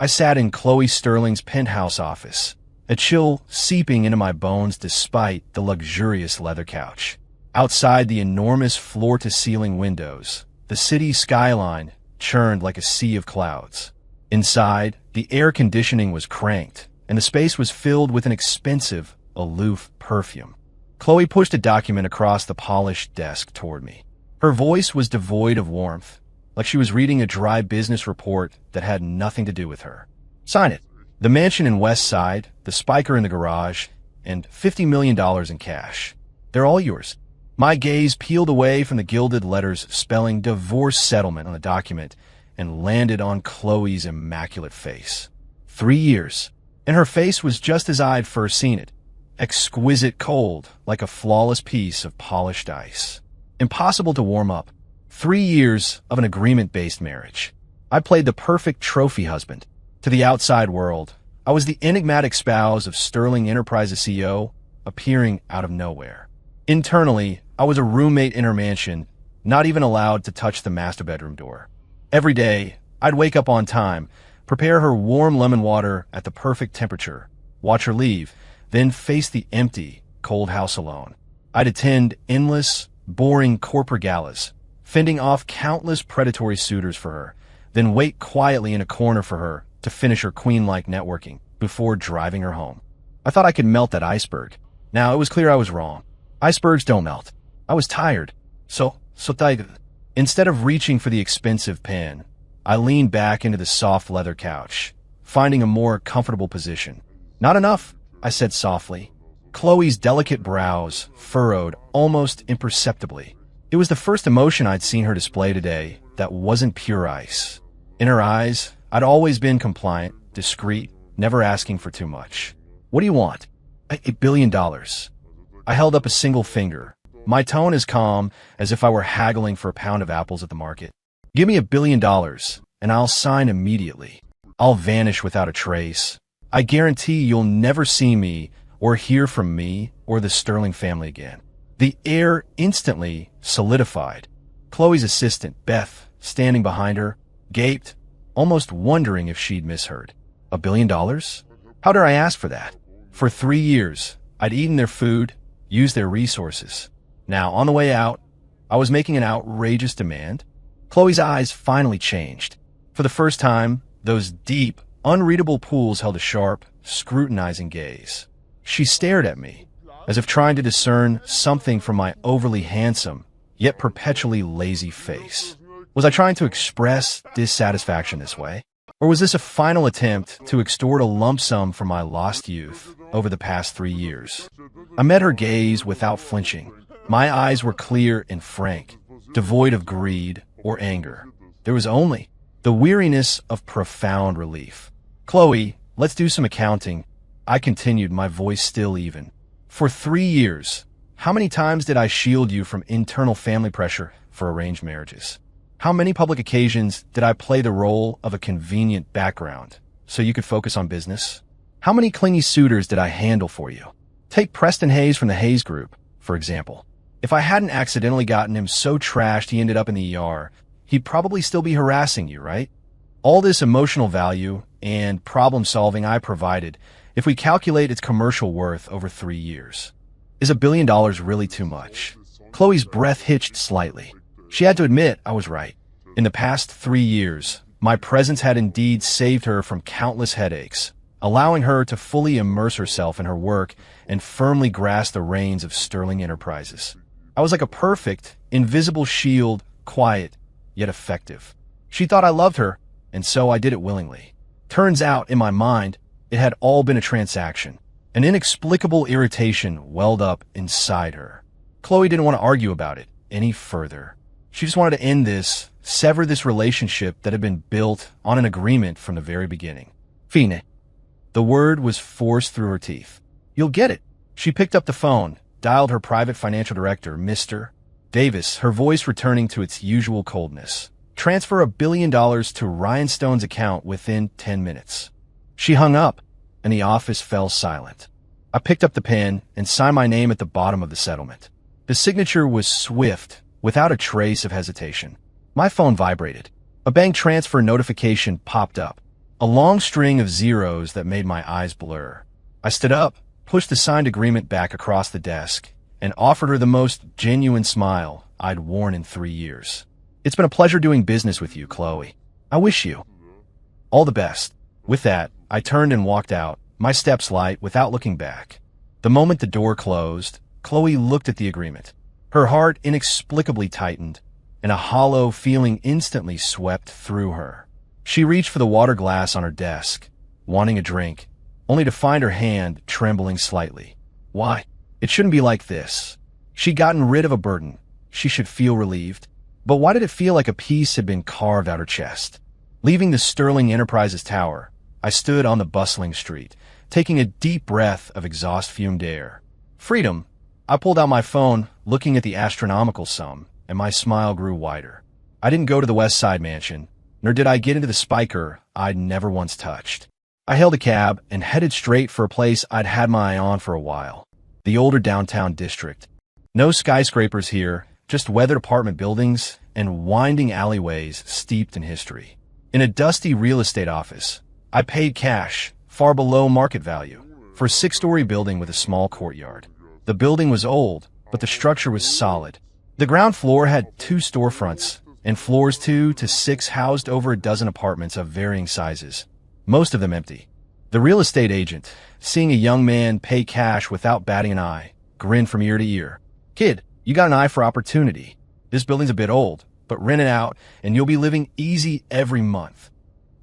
I sat in Chloe Sterling's penthouse office, a chill seeping into my bones despite the luxurious leather couch. Outside the enormous floor-to-ceiling windows, the city skyline churned like a sea of clouds. Inside, the air conditioning was cranked, and the space was filled with an expensive, aloof perfume. Chloe pushed a document across the polished desk toward me. Her voice was devoid of warmth, like she was reading a dry business report that had nothing to do with her. Sign it. The mansion in West Side, the spiker in the garage, and $50 million in cash. They're all yours. My gaze peeled away from the gilded letters spelling divorce settlement on the document and landed on Chloe's immaculate face. 3 years, and her face was just as I'd first seen it. Exquisite cold, like a flawless piece of polished ice. Impossible to warm up. 3 years of an agreement-based marriage. I played the perfect trophy husband. To the outside world, I was the enigmatic spouse of Sterling Enterprises CEO appearing out of nowhere. Internally, I was a roommate in her mansion, not even allowed to touch the master bedroom door. Every day, I'd wake up on time, prepare her warm lemon water at the perfect temperature, watch her leave, then face the empty, cold house alone. I'd attend endless, boring corporate galas, fending off countless predatory suitors for her, then wait quietly in a corner for her to finish her queen-like networking before driving her home. I thought I could melt that iceberg. Now, it was clear I was wrong. Icebergs don't melt. I was tired. So tired. Instead of reaching for the expensive pen, I leaned back into the soft leather couch, finding a more comfortable position. Not enough, I said softly. Chloe's delicate brows furrowed almost imperceptibly. It was the first emotion I'd seen her display today that wasn't pure ice. In her eyes, I'd always been compliant, discreet, never asking for too much. What do you want? $1 billion. I held up a single finger, my tone as calm as if I were haggling for a pound of apples at the market. Give me $1 billion, and I'll sign immediately. I'll vanish without a trace. I guarantee you'll never see me or hear from me or the Sterling family again. The air instantly solidified. Chloe's assistant, Beth, standing behind her, gaped, almost wondering if she'd misheard. $1 billion? How dare I ask for that? For 3 years, I'd eaten their food, used their resources. Now, on the way out, I was making an outrageous demand. Chloe's eyes finally changed. For the first time, those deep, unreadable pools held a sharp, scrutinizing gaze. She stared at me, as if trying to discern something from my overly handsome, yet perpetually lazy face. Was I trying to express dissatisfaction this way? Or was this a final attempt to extort a lump sum from my lost youth over the past 3 years? I met her gaze without flinching. My eyes were clear and frank, devoid of greed or anger. There was only the weariness of profound relief. Chloe, let's do some accounting. I continued, my voice still even. For 3 years, how many times did I shield you from internal family pressure for arranged marriages? How many public occasions did I play the role of a convenient background so you could focus on business? How many clingy suitors did I handle for you? Take Preston Hayes from the Hayes Group, for example. If I hadn't accidentally gotten him so trashed he ended up in the ER, he'd probably still be harassing you, right? All this emotional value and problem solving I provided, if we calculate its commercial worth over 3 years. Is $1 billion really too much? Chloe's breath hitched slightly. She had to admit I was right. In the past 3 years, my presence had indeed saved her from countless headaches, allowing her to fully immerse herself in her work and firmly grasp the reins of Sterling Enterprises. I was like a perfect, invisible shield, quiet, yet effective. She thought I loved her, and so I did it willingly. Turns out, in my mind, it had all been a transaction. An inexplicable irritation welled up inside her. Chloe didn't want to argue about it any further. She just wanted to end this, sever this relationship that had been built on an agreement from the very beginning. Fine. The word was forced through her teeth. You'll get it. She picked up the phone, dialed her private financial director, Mr. Davis, her voice returning to its usual coldness. Transfer $1 billion to Ryan Stone's account within 10 minutes. She hung up, and the office fell silent. I picked up the pen and signed my name at the bottom of the settlement. The signature was swift, without a trace of hesitation. My phone vibrated. A bank transfer notification popped up. A long string of zeros that made my eyes blur. I stood up, pushed the signed agreement back across the desk, and offered her the most genuine smile I'd worn in 3 years. It's been a pleasure doing business with you, Chloe. I wish you all the best. With that, I turned and walked out, my steps light without looking back. The moment the door closed, Chloe looked at the agreement. Her heart inexplicably tightened, and a hollow feeling instantly swept through her. She reached for the water glass on her desk, wanting a drink, only to find her hand trembling slightly. Why? It shouldn't be like this. She'd gotten rid of a burden. She should feel relieved. But why did it feel like a piece had been carved out her chest? Leaving the Sterling Enterprises tower, I stood on the bustling street, taking a deep breath of exhaust-fumed air. Freedom. I pulled out my phone, looking at the astronomical sum, and my smile grew wider. I didn't go to the West Side mansion, nor did I get into the spiker I'd never once touched. I hailed a cab and headed straight for a place I'd had my eye on for a while. The older downtown district. No skyscrapers here, just weathered apartment buildings and winding alleyways steeped in history. In a dusty real estate office, I paid cash, far below market value, for a 6-story building with a small courtyard. The building was old, but the structure was solid. The ground floor had 2 storefronts, and floors 2 to 6 housed over a dozen apartments of varying sizes, most of them empty. The real estate agent, seeing a young man pay cash without batting an eye, grinned from ear to ear. Kid, you got an eye for opportunity. This building's a bit old, but rent it out, and you'll be living easy every month.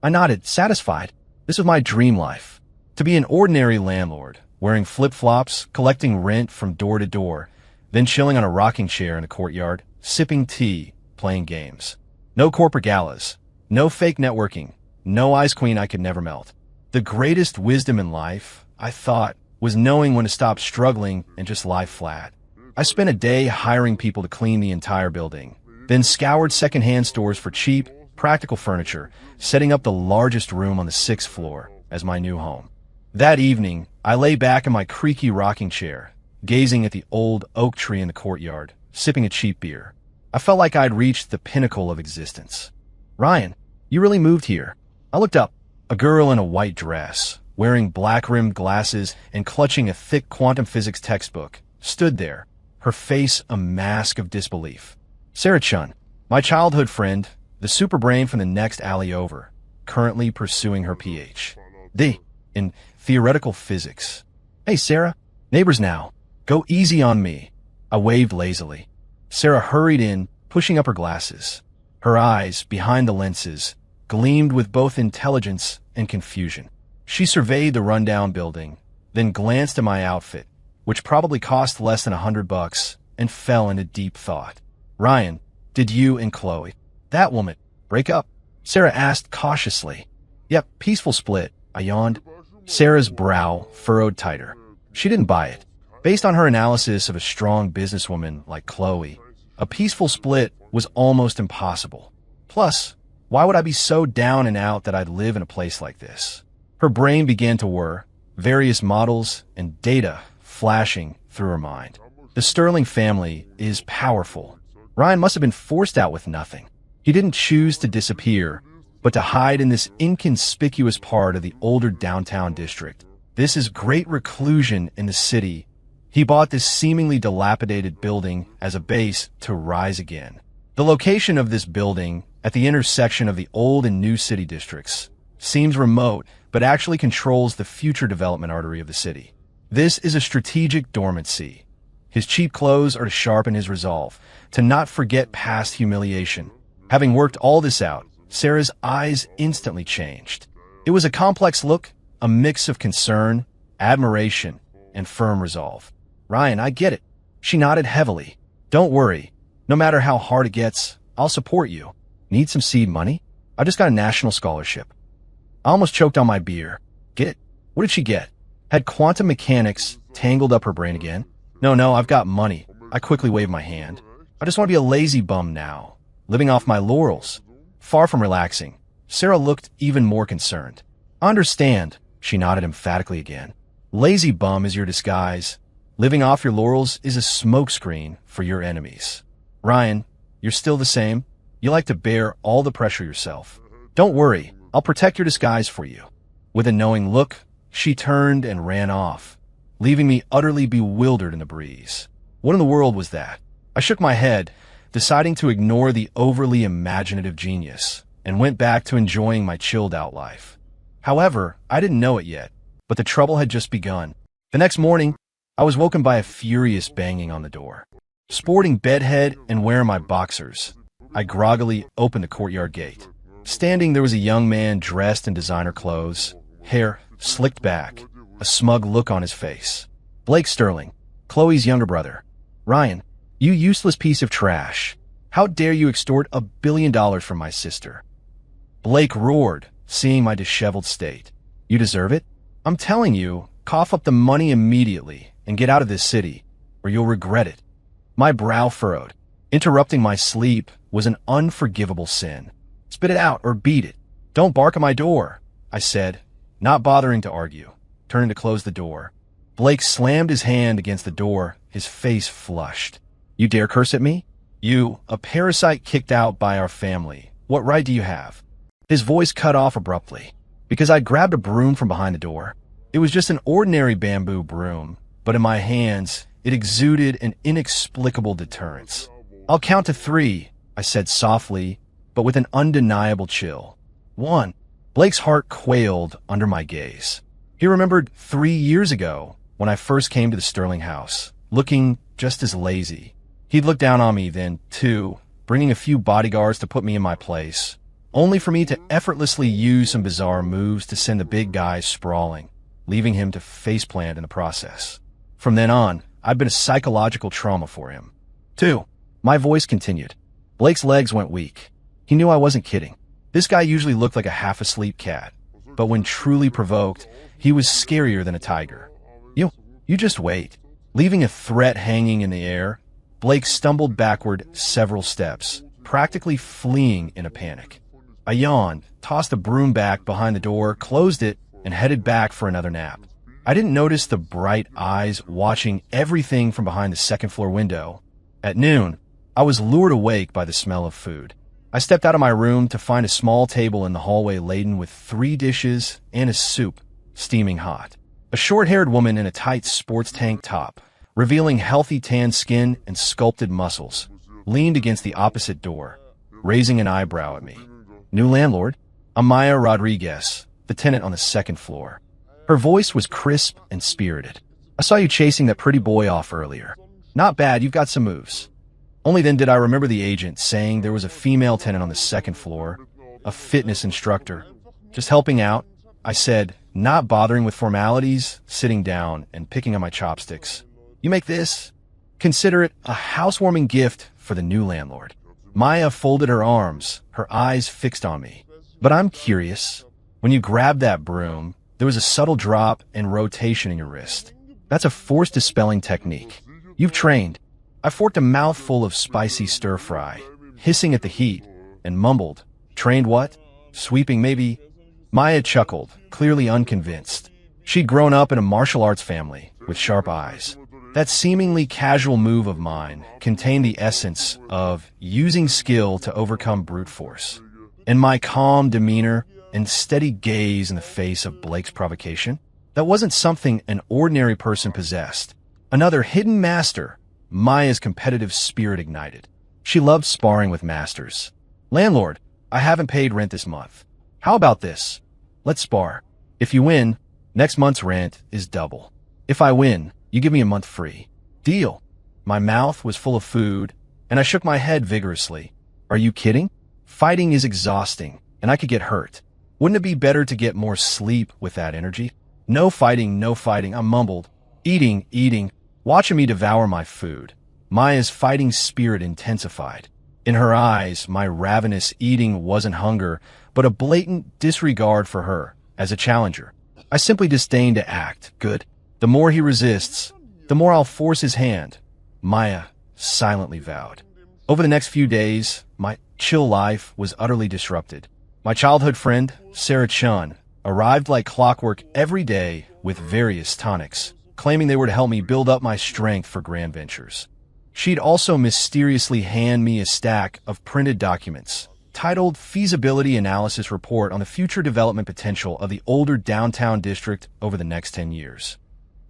I nodded, satisfied. This was my dream life. To be an ordinary landlord, wearing flip-flops, collecting rent from door to door, then chilling on a rocking chair in the courtyard, sipping tea, playing games. No corporate galas, no fake networking, no ice queen I could never melt. The greatest wisdom in life, I thought, was knowing when to stop struggling and just lie flat. I spent a day hiring people to clean the entire building, then scoured secondhand stores for cheap, practical furniture, setting up the largest room on the 6th floor as my new home. That evening, I lay back in my creaky rocking chair, gazing at the old oak tree in the courtyard, sipping a cheap beer. I felt like I'd reached the pinnacle of existence. Ryan, you really moved here. I looked up. A girl in a white dress, wearing black-rimmed glasses and clutching a thick quantum physics textbook, stood there, her face a mask of disbelief. Sarah Chun, my childhood friend, the super brain from the next alley over, currently pursuing her Ph.D. in theoretical physics. Hey, Sarah, neighbors now. Go easy on me. I waved lazily. Sarah hurried in, pushing up her glasses. Her eyes, behind the lenses, gleamed with both intelligence and confusion. She surveyed the rundown building, then glanced at my outfit, which probably cost less than $100, and fell into deep thought. Ryan, did you and Chloe, that woman, break up? Sarah asked cautiously. Yep, peaceful split, I yawned. Sarah's brow furrowed tighter. She didn't buy it. Based on her analysis of a strong businesswoman like Chloe, a peaceful split was almost impossible. Plus, why would I be so down and out that I'd live in a place like this? Her brain began to whir, various models and data flashing through her mind. The Sterling family is powerful. Ryan must have been forced out with nothing. He didn't choose to disappear, but to hide in this inconspicuous part of the older downtown district. This is great reclusion in the city. He bought this seemingly dilapidated building as a base to rise again. The location of this building, at the intersection of the old and new city districts, seems remote, but actually controls the future development artery of the city. This is a strategic dormancy. His cheap clothes are to sharpen his resolve, to not forget past humiliation. Having worked all this out, Sarah's eyes instantly changed. It was a complex look, a mix of concern, admiration, and firm resolve. Ryan, I get it. She nodded heavily. Don't worry. No matter how hard it gets, I'll support you. Need some seed money? I just got a national scholarship. I almost choked on my beer. Get it? What did she get? Had quantum mechanics tangled up her brain again? No, I've got money. I quickly waved my hand. I just want to be a lazy bum now, living off my laurels. Far from relaxing, Sarah looked even more concerned. I understand, she nodded emphatically again. Lazy bum is your disguise. Living off your laurels is a smokescreen for your enemies. Ryan, you're still the same. You like to bear all the pressure yourself. Don't worry, I'll protect your disguise for you." With a knowing look, she turned and ran off, leaving me utterly bewildered in the breeze. What in the world was that? I shook my head, deciding to ignore the overly imaginative genius, and went back to enjoying my chilled-out life. However, I didn't know it yet, but the trouble had just begun. The next morning, I was woken by a furious banging on the door. Sporting bedhead and wearing my boxers, I groggily opened the courtyard gate. Standing, there was a young man dressed in designer clothes, hair slicked back, a smug look on his face. "Blake Sterling, Chloe's younger brother. Ryan, you useless piece of trash. How dare you extort $1 billion from my sister?" Blake roared, seeing my disheveled state. "You deserve it. I'm telling you, cough up the money immediately and get out of this city, or you'll regret it." My brow furrowed. Interrupting my sleep was an unforgivable sin. "Spit it out or beat it. Don't bark at my door," I said, not bothering to argue, turning to close the door. Blake slammed his hand against the door, his face flushed. "You dare curse at me? You, a parasite kicked out by our family. What right do you have?" His voice cut off abruptly, because I grabbed a broom from behind the door. It was just an ordinary bamboo broom, but in my hands, it exuded an inexplicable deterrence. "I'll count to 3, I said softly, but with an undeniable chill. 1. Blake's heart quailed under my gaze. He remembered 3 years ago when I first came to the Sterling house, looking just as lazy. He'd look down on me then, 2, bringing a few bodyguards to put me in my place, only for me to effortlessly use some bizarre moves to send the big guy sprawling, leaving him to faceplant in the process. From then on, I'd been a psychological trauma for him. 2. My voice continued. Blake's legs went weak. He knew I wasn't kidding. This guy usually looked like a half-asleep cat, but when truly provoked, he was scarier than a tiger. You just wait." Leaving a threat hanging in the air, Blake stumbled backward several steps, practically fleeing in a panic. I yawned, tossed the broom back behind the door, closed it, and headed back for another nap. I didn't notice the bright eyes watching everything from behind the second-floor window. At noon, I was lured awake by the smell of food. I stepped out of my room to find a small table in the hallway laden with 3 dishes and a soup, steaming hot. A short-haired woman in a tight sports tank top, revealing healthy tan skin and sculpted muscles, leaned against the opposite door, raising an eyebrow at me. "New landlord?" Amaya Rodriguez, the tenant on the second floor. Her voice was crisp and spirited. "I saw you chasing that pretty boy off earlier. Not bad, you've got some moves." Only then did I remember the agent saying there was a female tenant on the second floor, a fitness instructor. "Just helping out," I said, not bothering with formalities, sitting down and picking up my chopsticks. "You make this? Consider it a housewarming gift for the new landlord." Maya folded her arms, her eyes fixed on me. "But I'm curious. When you grabbed that broom, there was a subtle drop and rotation in your wrist. That's a force-dispelling technique. You've trained." I forked a mouthful of spicy stir-fry, hissing at the heat, and mumbled, "Trained what? Sweeping, maybe?" Maya chuckled, clearly unconvinced. She'd grown up in a martial arts family, with sharp eyes. That seemingly casual move of mine contained the essence of using skill to overcome brute force. And my calm demeanor and steady gaze in the face of Blake's provocation, that wasn't something an ordinary person possessed. Another hidden master. Maya's competitive spirit ignited. She loved sparring with masters. "Landlord, I haven't paid rent this month. How about this? Let's spar. If you win, next month's rent is double. If I win, you give me a month free. Deal." My mouth was full of food, and I shook my head vigorously. "Are you kidding? Fighting is exhausting, and I could get hurt. Wouldn't it be better to get more sleep with that energy?" No fighting, I mumbled. Eating, watching me devour my food. Maya's fighting spirit intensified. In her eyes, my ravenous eating wasn't hunger, but a blatant disregard for her as a challenger. I simply disdained to act. "Good. The more he resists, the more I'll force his hand," Maya silently vowed. Over the next few days, my chill life was utterly disrupted. My childhood friend, Sarah Chun, arrived like clockwork every day with various tonics, claiming they were to help me build up my strength for grand ventures. She'd also mysteriously hand me a stack of printed documents, titled Feasibility Analysis Report on the Future Development Potential of the Older Downtown District over the Next 10 Years.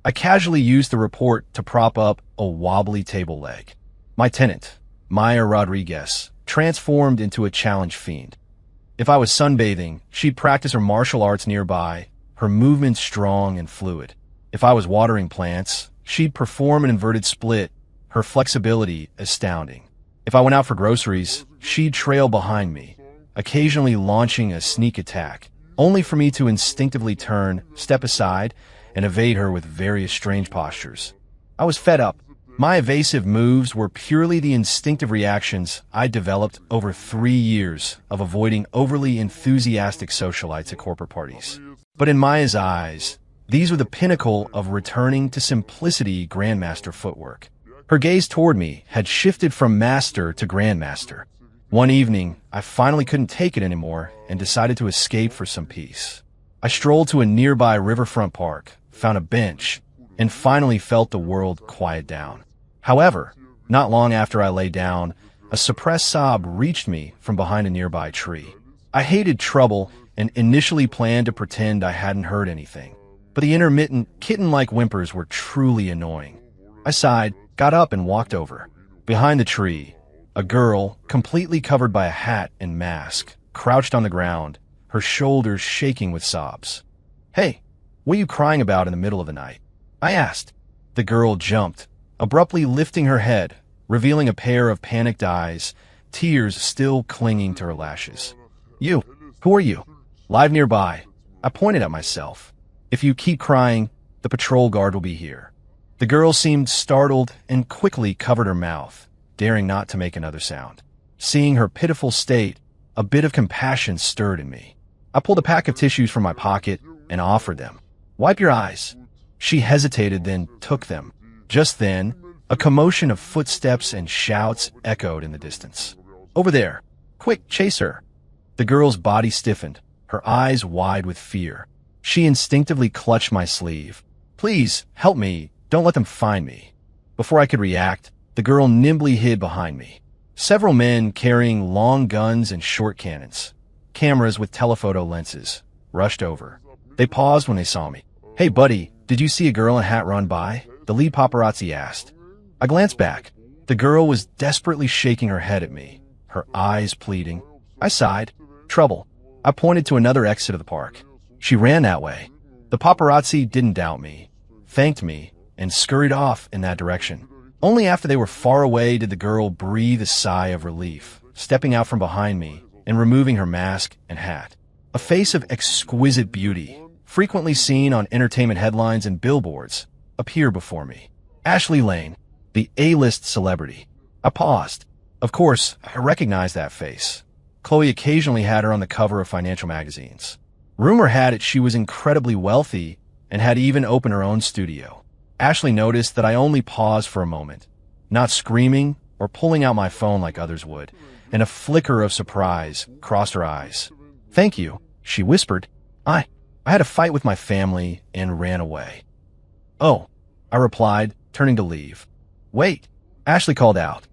I casually used the report to prop up a wobbly table leg. My tenant, Maya Rodriguez, transformed into a challenge fiend. If I was sunbathing, she'd practice her martial arts nearby, her movements strong and fluid. If I was watering plants, she'd perform an inverted split, her flexibility astounding. If I went out for groceries, she'd trail behind me, occasionally launching a sneak attack, only for me to instinctively turn, step aside, and evade her with various strange postures. I was fed up. My evasive moves were purely the instinctive reactions I developed over 3 years of avoiding overly enthusiastic socialites at corporate parties. But in Maya's eyes, these were the pinnacle of returning to simplicity grandmaster footwork. Her gaze toward me had shifted from master to grandmaster. One evening, I finally couldn't take it anymore and decided to escape for some peace. I strolled to a nearby riverfront park, found a bench, and finally felt the world quiet down. However, not long after I lay down, a suppressed sob reached me from behind a nearby tree. I hated trouble and initially planned to pretend I hadn't heard anything, but the intermittent, kitten-like whimpers were truly annoying. I sighed, got up, and walked over. Behind the tree, a girl, completely covered by a hat and mask, crouched on the ground, her shoulders shaking with sobs. "Hey, what are you crying about in the middle of the night?" I asked. The girl jumped, abruptly lifting her head, revealing a pair of panicked eyes, tears still clinging to her lashes. "You, who are you?" "Live nearby." I pointed at myself. "If you keep crying, the patrol guard will be here." The girl seemed startled and quickly covered her mouth, daring not to make another sound. Seeing her pitiful state, a bit of compassion stirred in me. I pulled a pack of tissues from my pocket and offered them. "Wipe your eyes." She hesitated, then took them. Just then, a commotion of footsteps and shouts echoed in the distance. "Over there! Quick, chase her!" The girl's body stiffened, her eyes wide with fear. She instinctively clutched my sleeve. "Please, help me. Don't let them find me." Before I could react, the girl nimbly hid behind me. Several men carrying long guns and short cannons, cameras with telephoto lenses, rushed over. They paused when they saw me. "Hey buddy, did you see a girl in a hat run by?" the lead paparazzi asked. I glanced back. The girl was desperately shaking her head at me, her eyes pleading. I sighed. "Trouble." I pointed to another exit of the park. She ran that way. The paparazzi didn't doubt me, thanked me, and scurried off in that direction. Only after they were far away did the girl breathe a sigh of relief, stepping out from behind me and removing her mask and hat. A face of exquisite beauty, frequently seen on entertainment headlines and billboards, appeared before me. Ashley Lane, the A-list celebrity. I paused. Of course, I recognized that face. Chloe occasionally had her on the cover of financial magazines. Rumor had it she was incredibly wealthy and had even opened her own studio. Ashley noticed that I only paused for a moment, not screaming or pulling out my phone like others would, and a flicker of surprise crossed her eyes. "Thank you," she whispered. I had a fight with my family and ran away." "Oh," I replied, turning to leave. "Wait," Ashley called out.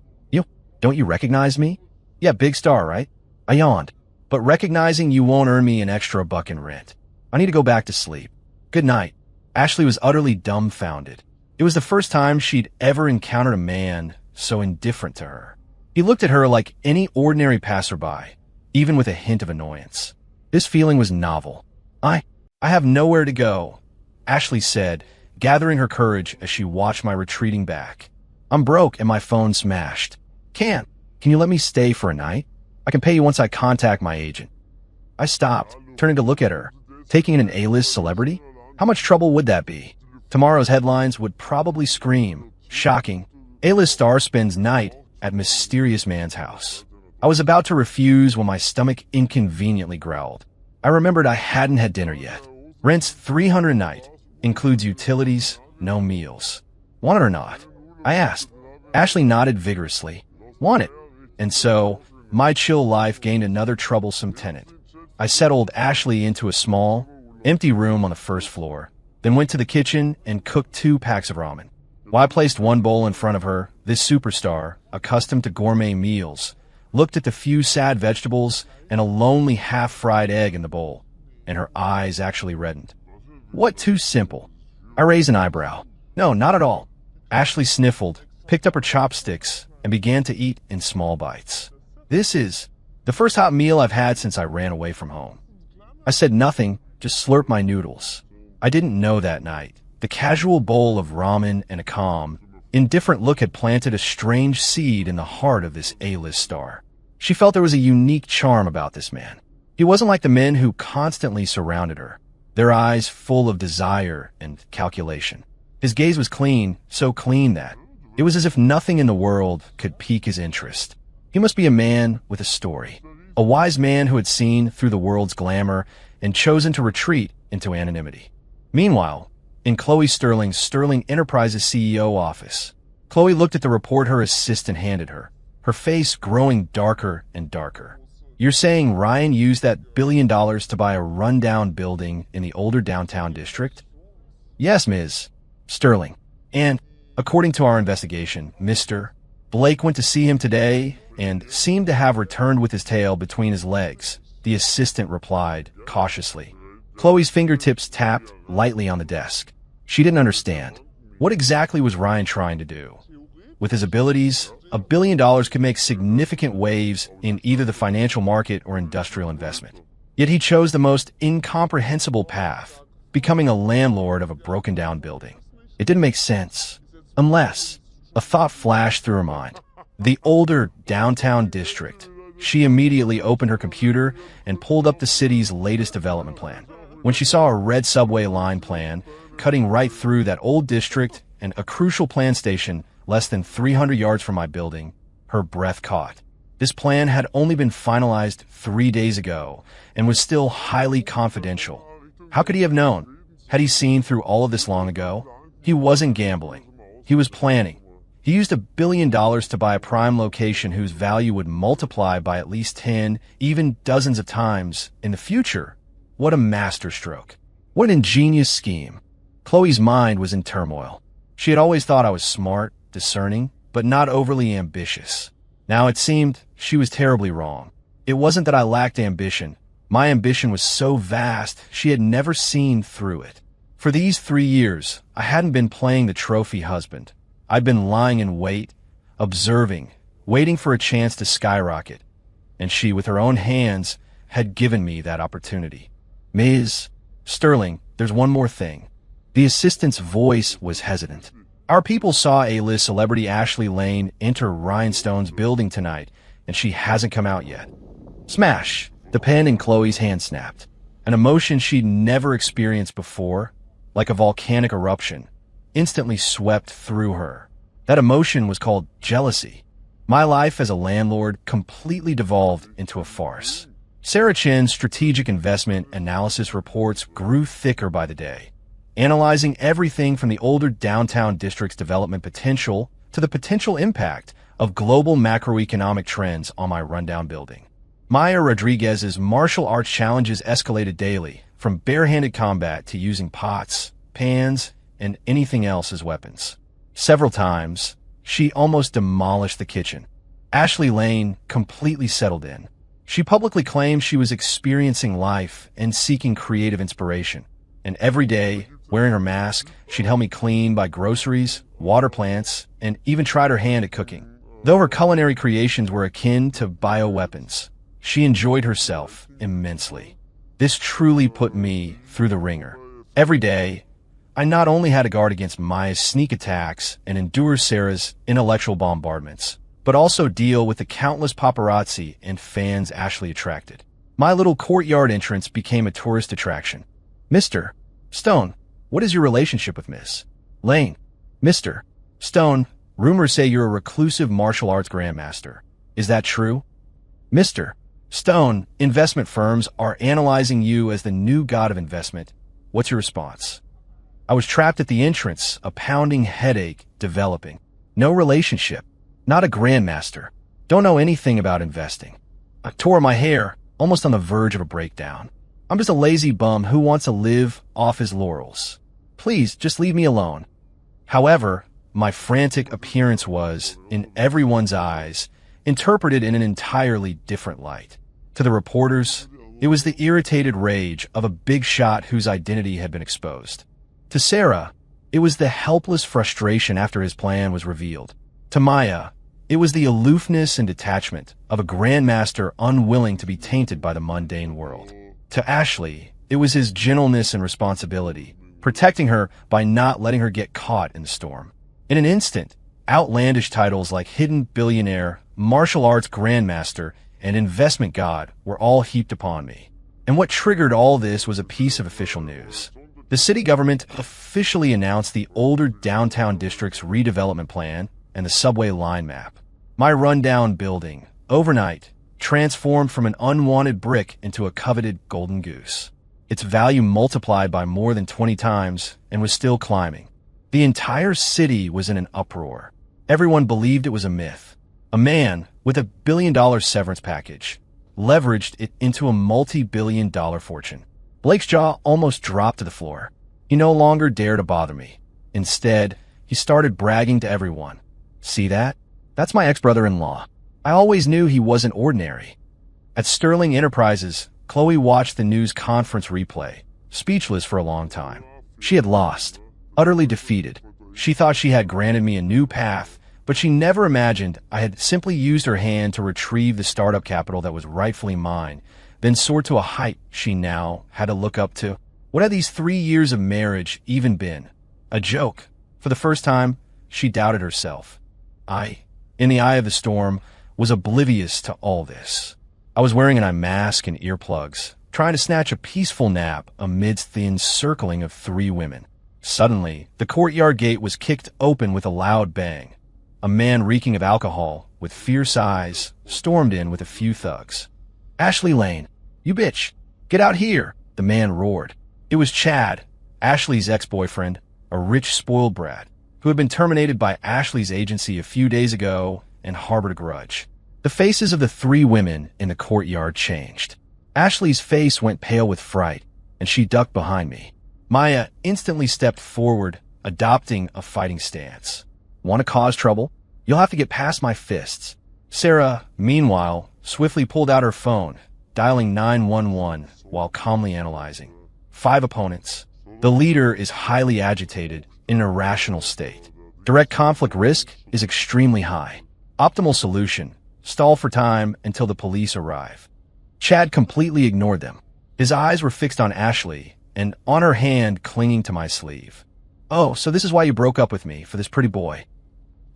Don't you recognize me?" "Yeah, big star, right?" I yawned. "But recognizing you won't earn me an extra buck in rent. I need to go back to sleep. Good night." Ashley was utterly dumbfounded. It was the first time she'd ever encountered a man so indifferent to her. He looked at her like any ordinary passerby, even with a hint of annoyance. This feeling was novel. I have nowhere to go," Ashley said, gathering her courage as she watched my retreating back. "I'm broke and my phone's smashed. Can you let me stay for a night? I can pay you once I contact my agent." I stopped, turning to look at her. Taking in an A-list celebrity? How much trouble would that be? Tomorrow's headlines would probably scream, "Shocking. A-list star spends night at mysterious man's house." I was about to refuse when my stomach inconveniently growled. I remembered I hadn't had dinner yet. Rent's $300 a night, includes utilities, no meals. "Want it or not?" I asked. Ashley nodded vigorously. "Want it." And so, my chill life gained another troublesome tenant. I settled Ashley into a small, empty room on the first floor, then went to the kitchen and cooked 2 packs of ramen. While I placed one bowl in front of her, this superstar, accustomed to gourmet meals, looked at the few sad vegetables and a lonely half-fried egg in the bowl, and her eyes actually reddened. What too simple? I raised an eyebrow. No, not at all. Ashley sniffled, picked up her chopsticks, and began to eat in small bites. This is the first hot meal I've had since I ran away from home. I said nothing, just slurped my noodles. I didn't know that night. The casual bowl of ramen and a calm, indifferent look had planted a strange seed in the heart of this A-list star. She felt there was a unique charm about this man. He wasn't like the men who constantly surrounded her, their eyes full of desire and calculation. His gaze was clean, so clean that it was as if nothing in the world could pique his interest. He must be a man with a story, a wise man who had seen through the world's glamour and chosen to retreat into anonymity. Meanwhile, in Chloe Sterling's Sterling Enterprises CEO office, Chloe looked at the report her assistant handed her, her face growing darker and darker. You're saying Ryan used that $1 billion to buy a rundown building in the older downtown district? Yes, Ms. Sterling. And, according to our investigation, Mr. Blake went to see him today and seemed to have returned with his tail between his legs, the assistant replied, cautiously. Chloe's fingertips tapped lightly on the desk. She didn't understand. What exactly was Ryan trying to do? With his abilities, $1 billion could make significant waves in either the financial market or industrial investment. Yet he chose the most incomprehensible path, becoming a landlord of a broken-down building. It didn't make sense. Unless a thought flashed through her mind. The older downtown district. She immediately opened her computer and pulled up the city's latest development plan. When she saw a red subway line plan cutting right through that old district and a crucial plan station less than 300 yards from my building, her breath caught. This plan had only been finalized 3 days ago and was still highly confidential. How could he have known? Had he seen through all of this long ago? He wasn't gambling. He was planning. He used $1 billion to buy a prime location whose value would multiply by at least 10, even dozens of times in the future. What a masterstroke. What an ingenious scheme. Chloe's mind was in turmoil. She had always thought I was smart, discerning, but not overly ambitious. Now it seemed she was terribly wrong. It wasn't that I lacked ambition. My ambition was so vast, she had never seen through it. For these 3 years, I hadn't been playing the trophy husband. I'd been lying in wait, observing, waiting for a chance to skyrocket. And she, with her own hands, had given me that opportunity. Ms. Sterling, there's one more thing. The assistant's voice was hesitant. Our people saw A-list celebrity Ashley Lane enter Rhinestone's building tonight, and she hasn't come out yet. Smash! The pen in Chloe's hand snapped. An emotion she'd never experienced before, like a volcanic eruption, instantly swept through her. That emotion was called jealousy. My life as a landlord completely devolved into a farce. Sarah Chin's strategic investment analysis reports grew thicker by the day, analyzing everything from the older downtown district's development potential to the potential impact of global macroeconomic trends on my rundown building. Maya Rodriguez's martial arts challenges escalated daily, from barehanded combat to using pots, pans, and anything else as weapons. Several times, she almost demolished the kitchen. Ashley Lane completely settled in. She publicly claimed she was experiencing life and seeking creative inspiration. And every day, wearing her mask, she'd help me clean, buy groceries, water plants, and even tried her hand at cooking. Though her culinary creations were akin to bioweapons, she enjoyed herself immensely. This truly put me through the ringer. Every day, I not only had to guard against Maya's sneak attacks and endure Sarah's intellectual bombardments, but also deal with the countless paparazzi and fans Ashley attracted. My little courtyard entrance became a tourist attraction. Mr. Stone, what is your relationship with Miss Lane? Mr. Stone, rumors say you're a reclusive martial arts grandmaster. Is that true? Mr. Stone, investment firms are analyzing you as the new god of investment. What's your response? I was trapped at the entrance, a pounding headache developing. No relationship. Not a grandmaster. Don't know anything about investing. I tore my hair, almost on the verge of a breakdown. I'm just a lazy bum who wants to live off his laurels. Please, just leave me alone. However, my frantic appearance was, in everyone's eyes, interpreted in an entirely different light. To the reporters, it was the irritated rage of a big shot whose identity had been exposed. To Sarah, it was the helpless frustration after his plan was revealed. To Maya, it was the aloofness and detachment of a grandmaster unwilling to be tainted by the mundane world. To Ashley, it was his gentleness and responsibility, protecting her by not letting her get caught in the storm. In an instant, outlandish titles like Hidden Billionaire, Martial Arts Grandmaster, and Investment God were all heaped upon me. And what triggered all this was a piece of official news. The city government officially announced the older downtown district's redevelopment plan and the subway line map. My rundown building, overnight, transformed from an unwanted brick into a coveted golden goose. Its value multiplied by more than 20 times and was still climbing. The entire city was in an uproar. Everyone believed it was a myth. A man with $1 billion severance package leveraged it into a multi-billion-dollar fortune. Blake's jaw almost dropped to the floor. He no longer dared to bother me. Instead, he started bragging to everyone. See that? That's my ex-brother-in-law. I always knew he wasn't ordinary. At Sterling Enterprises, Chloe watched the news conference replay, speechless for a long time. She had lost, utterly defeated. She thought she had granted me a new path, but she never imagined I had simply used her hand to retrieve the startup capital that was rightfully mine, then soared to a height she now had to look up to. What had these 3 years of marriage even been? A joke. For the first time, she doubted herself. I, in the eye of the storm, was oblivious to all this. I was wearing an eye mask and earplugs, trying to snatch a peaceful nap amidst the encircling of 3 women. Suddenly, the courtyard gate was kicked open with a loud bang. A man reeking of alcohol, with fierce eyes, stormed in with a few thugs. "Ashley Lane, you bitch, get out here," the man roared. It was Chad, Ashley's ex-boyfriend, a rich, spoiled brat, who had been terminated by Ashley's agency a few days ago and harbored a grudge. The faces of the 3 women in the courtyard changed. Ashley's face went pale with fright, and she ducked behind me. Maya instantly stepped forward, adopting a fighting stance. "Want to cause trouble? You'll have to get past my fists." Sarah, meanwhile, swiftly pulled out her phone, dialing 911 while calmly analyzing. 5 opponents. The leader is highly agitated, in an irrational state. Direct conflict risk is extremely high. Optimal solution: stall for time until the police arrive. Chad completely ignored them. His eyes were fixed on Ashley, and on her hand clinging to my sleeve. "Oh, so this is why you broke up with me, for this pretty boy."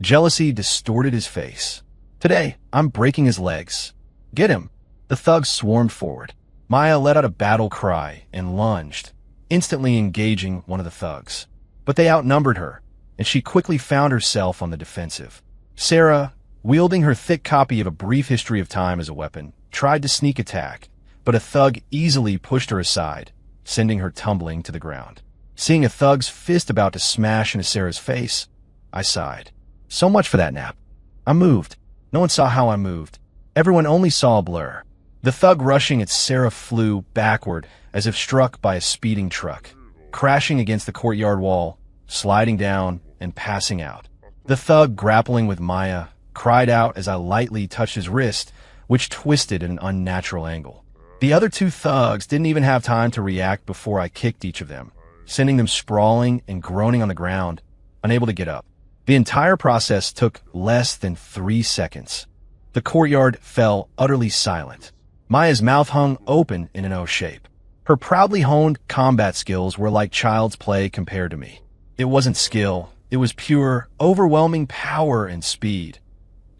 Jealousy distorted his face. "Today, I'm breaking his legs. Get him." The thugs swarmed forward. Maya let out a battle cry and lunged, instantly engaging one of the thugs. But they outnumbered her, and she quickly found herself on the defensive. Sarah, wielding her thick copy of A Brief History of Time as a weapon, tried to sneak attack, but a thug easily pushed her aside, sending her tumbling to the ground. Seeing a thug's fist about to smash into Sarah's face, I sighed. So much for that nap. I moved. No one saw how I moved. Everyone only saw a blur. The thug rushing at Sarah flew backward as if struck by a speeding truck, crashing against the courtyard wall, sliding down, and passing out. The thug, grappling with Maya, cried out as I lightly touched his wrist, which twisted at an unnatural angle. The other 2 thugs didn't even have time to react before I kicked each of them, sending them sprawling and groaning on the ground, unable to get up. The entire process took less than 3 seconds. The courtyard fell utterly silent. Maya's mouth hung open in an O shape. Her proudly honed combat skills were like child's play compared to me. It wasn't skill. It was pure, overwhelming power and speed.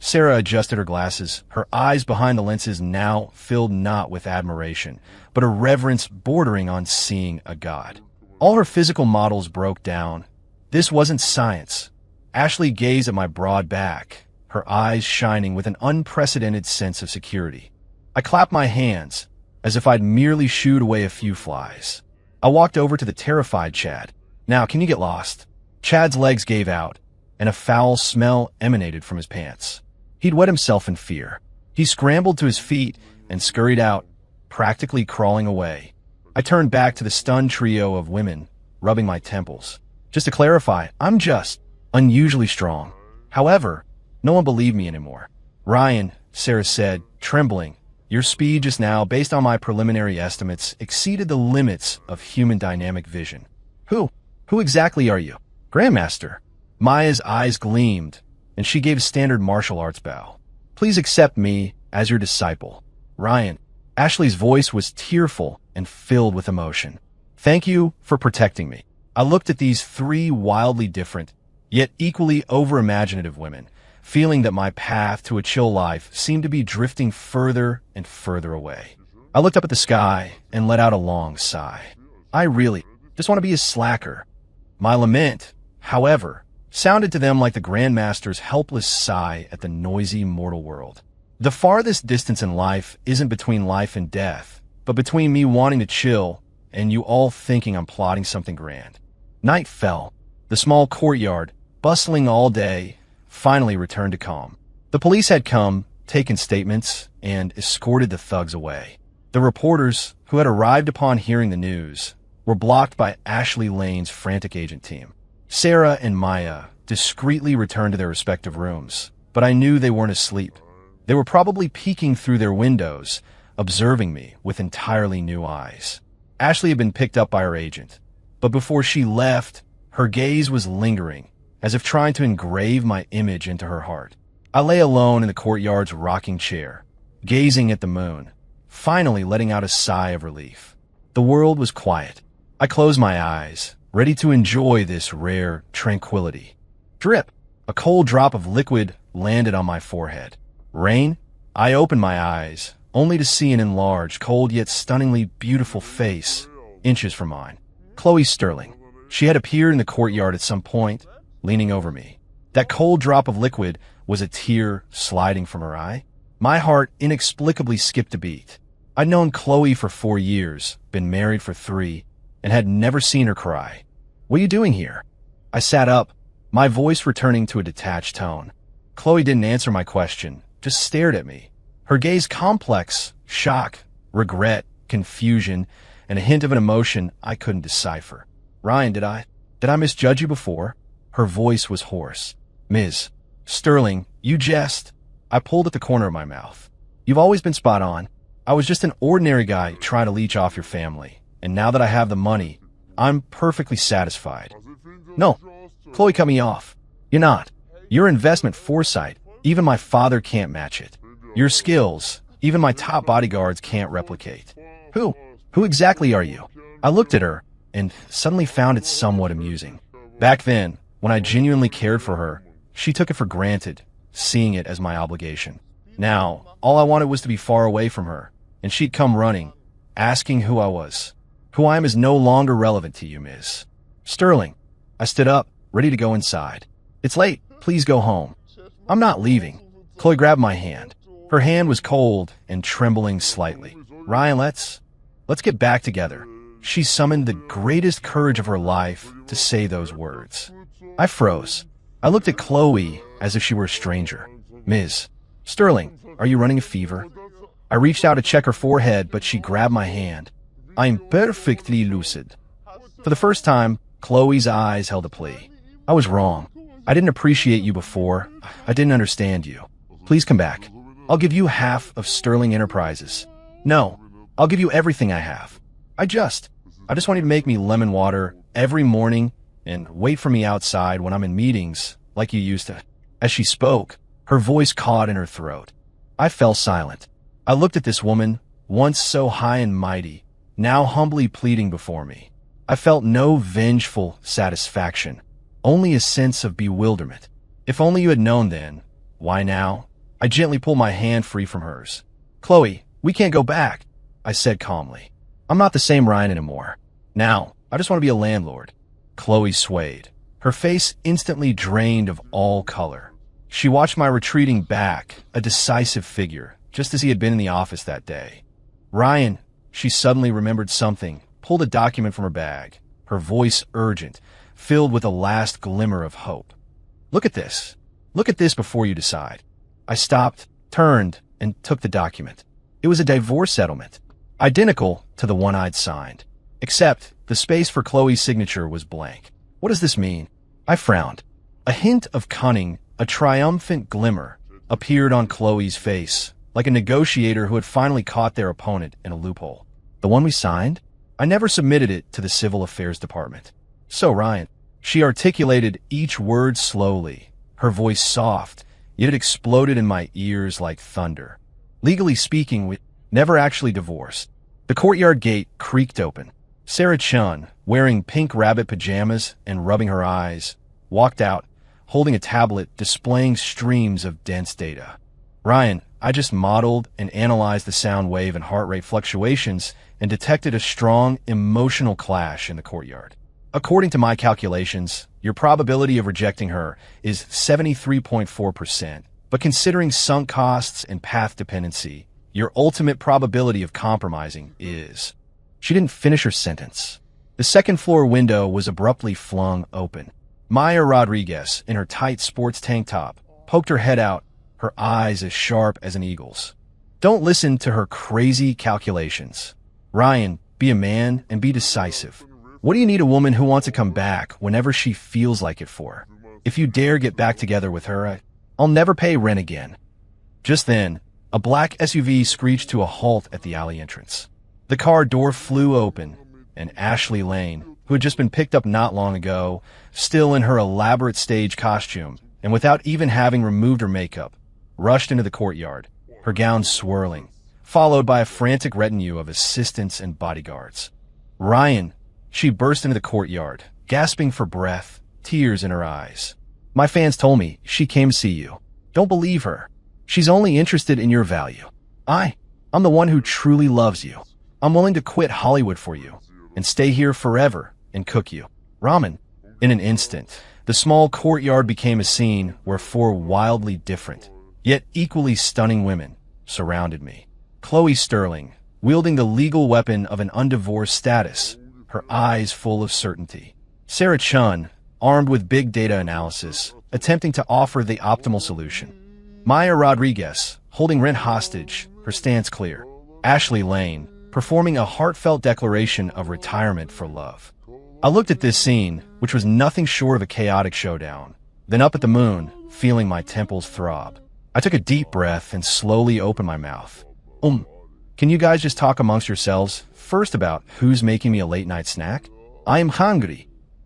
Sarah adjusted her glasses, her eyes behind the lenses now filled not with admiration, but a reverence bordering on seeing a god. All her physical models broke down. This wasn't science. Ashley gazed at my broad back, her eyes shining with an unprecedented sense of security. I clapped my hands, as if I'd merely shooed away a few flies. I walked over to the terrified Chad. "Now, can you get lost?" Chad's legs gave out, and a foul smell emanated from his pants. He'd wet himself in fear. He scrambled to his feet and scurried out, practically crawling away. I turned back to the stunned trio of women, rubbing my temples. Just to clarify, I'm just unusually strong. However, no one believed me anymore. Ryan, Sarah said, trembling. Your speed just now, based on my preliminary estimates, exceeded the limits of human dynamic vision. Who exactly are you? Grandmaster. Maya's eyes gleamed, and she gave a standard martial arts bow. Please accept me as your disciple. Ryan. Ashley's voice was tearful and filled with emotion. Thank you for protecting me. I looked at these three wildly different, yet equally over-imaginative women, feeling that my path to a chill life seemed to be drifting further and further away. I looked up at the sky and let out a long sigh. I really just want to be a slacker. My lament, however, sounded to them like the Grandmaster's helpless sigh at the noisy mortal world. The farthest distance in life isn't between life and death, but between me wanting to chill and you all thinking I'm plotting something grand. Night fell. The small courtyard, bustling all day, finally returned to calm. The police had come, taken statements, and escorted the thugs away. The reporters, who had arrived upon hearing the news, were blocked by Ashley Lane's frantic agent team. Sarah and Maya discreetly returned to their respective rooms, but I knew they weren't asleep. They were probably peeking through their windows, observing me with entirely new eyes. Ashley had been picked up by her agent, but before she left, her gaze was lingering, as if trying to engrave my image into her heart. I lay alone in the courtyard's rocking chair, gazing at the moon, finally letting out a sigh of relief. The world was quiet. I closed my eyes, ready to enjoy this rare tranquility. Drip! A cold drop of liquid landed on my forehead. Rain? I opened my eyes, only to see an enlarged, cold yet stunningly beautiful face, inches from mine. Chloe Sterling. She had appeared in the courtyard at some point, leaning over me. That cold drop of liquid was a tear sliding from her eye. My heart inexplicably skipped a beat. I'd known Chloe for 4 years, been married for 3, and had never seen her cry. What are you doing here? I sat up, my voice returning to a detached tone. Chloe didn't answer my question, just stared at me. Her gaze complex, shock, regret, confusion, and a hint of an emotion I couldn't decipher. Ryan, did I misjudge you before? Her voice was hoarse. Ms. Sterling, you jest. I pulled at the corner of my mouth. You've always been spot on. I was just an ordinary guy trying to leech off your family, and now that I have the money, I'm perfectly satisfied. No, Chloe, cut me off. You're not. Your investment foresight, even my father can't match it. Your skills, even my top bodyguards can't replicate. Who exactly are you? I looked at her and suddenly found it somewhat amusing. Back then, when I genuinely cared for her, she took it for granted, seeing it as my obligation. Now, all I wanted was to be far away from her, and she'd come running, asking who I was. Who I am is no longer relevant to you, Ms. Sterling. I stood up, ready to go inside. It's late. Please go home. I'm not leaving. Chloe grabbed my hand. Her hand was cold and trembling slightly. Ryan, let's get back together. She summoned the greatest courage of her life to say those words. I froze. I looked at Chloe as if she were a stranger. Ms. Sterling, are you running a fever? I reached out to check her forehead, but she grabbed my hand. I'm perfectly lucid. For the first time, Chloe's eyes held a plea. I was wrong. I didn't appreciate you before. I didn't understand you. Please come back. I'll give you half of Sterling Enterprises. No, I'll give you everything I have. I just want you to make me lemon water every morning and wait for me outside when I'm in meetings like you used to. As she spoke, her voice caught in her throat. I fell silent. I looked at this woman, once so high and mighty, now humbly pleading before me. I felt no vengeful satisfaction, only a sense of bewilderment. If only you had known then. Why now? I gently pulled my hand free from hers. Chloe, we can't go back, I said calmly. I'm not the same Ryan anymore. Now, I just want to be a landlord. Chloe swayed. Her face instantly drained of all color. She watched my retreating back, a decisive figure, just as he had been in the office that day. Ryan, she suddenly remembered something, pulled a document from her bag, her voice urgent, filled with a last glimmer of hope. Look at this. Look at this before you decide. I stopped, turned, and took the document. It was a divorce settlement, identical to the one I'd signed, except the space for Chloe's signature was blank. What does this mean? I frowned. A hint of cunning, a triumphant glimmer, appeared on Chloe's face, like a negotiator who had finally caught their opponent in a loophole. The one we signed? I never submitted it to the Civil Affairs Department. So, Ryan. She articulated each word slowly, her voice soft, yet it exploded in my ears like thunder. Legally speaking, we never actually divorced. The courtyard gate creaked open. Sarah Chun, wearing pink rabbit pajamas and rubbing her eyes, walked out, holding a tablet displaying streams of dense data. Ryan, I just modeled and analyzed the sound wave and heart rate fluctuations and detected a strong emotional clash in the courtyard. According to my calculations, your probability of rejecting her is 73.4%, but considering sunk costs and path dependency, your ultimate probability of compromising is... She didn't finish her sentence. The second-floor window was abruptly flung open. Maya Rodriguez, in her tight sports tank top, poked her head out, her eyes as sharp as an eagle's. Don't listen to her crazy calculations. Ryan, be a man and be decisive. What do you need a woman who wants to come back whenever she feels like it for? If you dare get back together with her, I'll never pay rent again. Just then, a black SUV screeched to a halt at the alley entrance. The car door flew open, and Ashley Lane, who had just been picked up not long ago, still in her elaborate stage costume, and without even having removed her makeup, rushed into the courtyard, her gown swirling, followed by a frantic retinue of assistants and bodyguards. Ryan, she burst into the courtyard, gasping for breath, tears in her eyes. My fans told me she came to see you. Don't believe her. She's only interested in your value. I'm the one who truly loves you. I'm willing to quit Hollywood for you and stay here forever and cook you ramen. In an instant, the small courtyard became a scene where four wildly different, yet equally stunning women surrounded me. Chloe Sterling, wielding the legal weapon of an undivorced status, her eyes full of certainty. Sarah Chun, armed with big data analysis, attempting to offer the optimal solution. Maya Rodriguez, holding rent hostage, her stance clear. Ashley Lane, performing a heartfelt declaration of retirement for love. I looked at this scene, which was nothing short of a chaotic showdown, then up at the moon, feeling my temples throb. I took a deep breath and slowly opened my mouth. Can you guys just talk amongst yourselves first about who's making me a late-night snack? I am hungry.